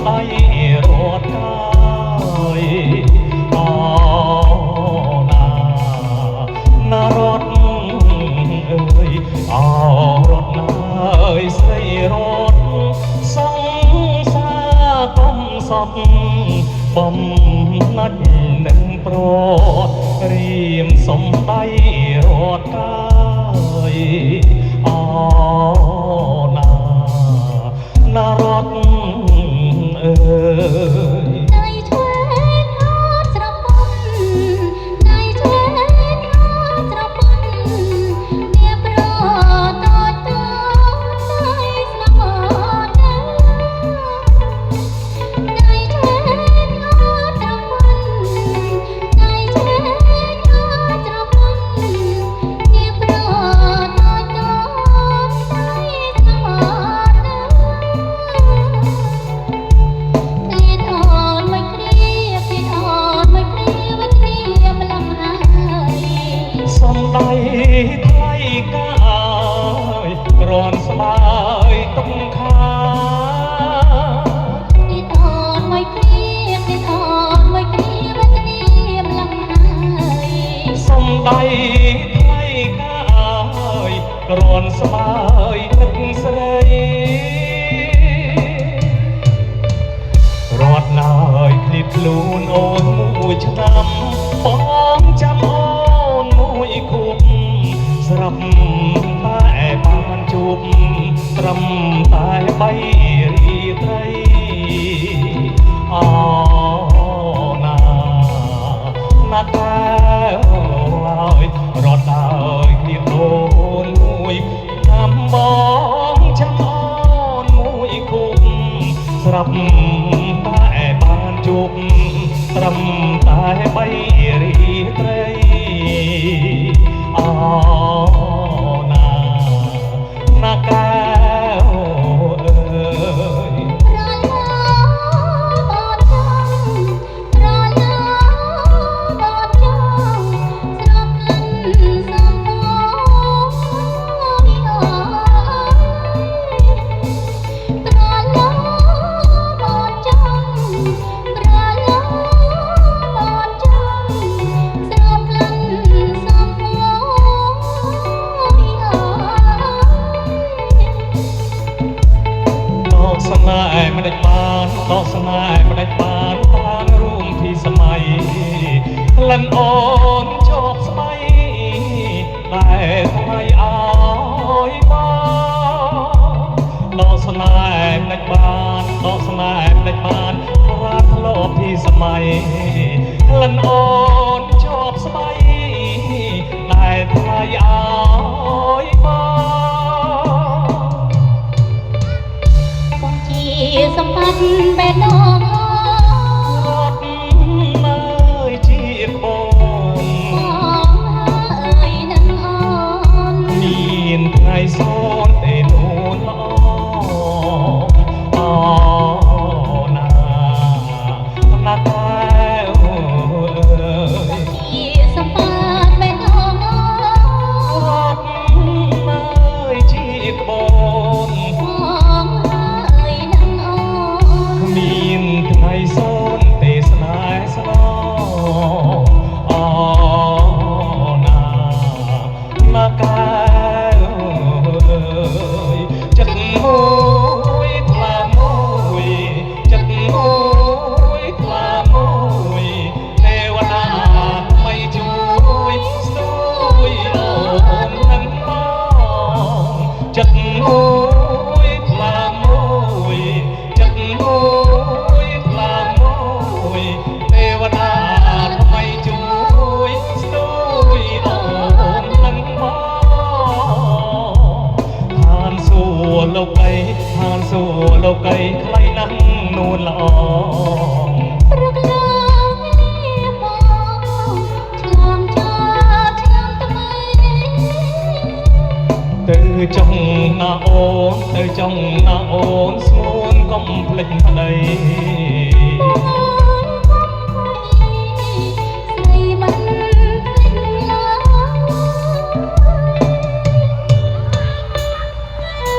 ដៃរត់កាយអូណាណារត់អើយអូរត់ណាអើយស្រីរត់សង្សារកុំសត់បំណាច់នឹងប្រត់រៀមសំដៃរត់កាយអូណាណារត់អើយដៃឆ្វេងអត់ស្រពន់ដៃឆ្វេងអត់ស្រពន់វាប្រតូចតូចដៃស្លាប់អត់ដៃឆ្វេងអត់ស្រពន់ដៃឆ្វេងអត់ស្រពន់វាប្រតូចតូចដៃស្លាប់អត់សំដៃថ្លៃកាយក្រនស្បើយទុំខាទីអូនមួយគ្រាទីអូនមួយគ្រាវេទនាម្លឹងហើយសំដៃថ្លៃកាយក្រនស្បើយទឹកស្រីរត់ណាយឃ្លៀតខ្លួនអូនមួយឆ្នាំបងចាំអូនមួយខួបស្រាប់តែបានជួបត្រឹមតែបីរាត្រីអូណាណាតែឡើយរត់ហើយគ្នាអូនមួយតាមបងចាំអូនមួយខួបស្រាប់តែបានជួបត្រឹមតែបីរាត្រីអូណាណាកែវអើយប្រឡាបត់ចង់ប្រឡាបត់ចង់ស្រប់ក្លិនសំពងវាអើយប្រឡាបត់ចង់ប្រឡាបត់ចង់ស្រប់ក្លិនសំពងវាអើយដកស្នេហ៍មិនដាច់បានដកស្នេហ៍មិនដាច់បានបានរួមពីសម័យក្លិនអូនជាប់ស្បៃតែថ្លៃអើយបងដកស្នេហ៍មិនដាច់បានដកស្នេហ៍មិនដាច់បានប្រាថ្នាពីសម័យក្លិនអូនជាប់ស្បៃតែថ្លៃអើយបងបងជាសម្បត្តិបេះដូងរត់មើលជាបងបងអើយនឹងអូនមានថ្ងៃសូនទេនូនល្អអូណាណាតែអើយជាសម្បត្តិបេះដូងរត់មើលជាបងបងអើយនឹងអូនមានថ្ងៃសូនទេស្នេហ៍ស្នងអូណាណាកែវអើយចិត្តមួយថ្លាមួយចិត្តមួយថ្លាមួយទេវតាមិនជួយស្ទួយអូននឹងបងចិត្តមួយថ្លាមួយចិត្តមួយថ្លាមួយទេវតាថ្មីជួយស្ទួយអូននឹងបងឋានសួគ៌លោកីឋានសួគ៌លោកីខ្លីណាស់នួនល្អព្រឹកឡើងលាបងឆ្លងចាឆ្នាំថ្មីទៅចង់ណាអូនទៅចង់ណាអូនស្ងួនកុំភ្លេចប្តី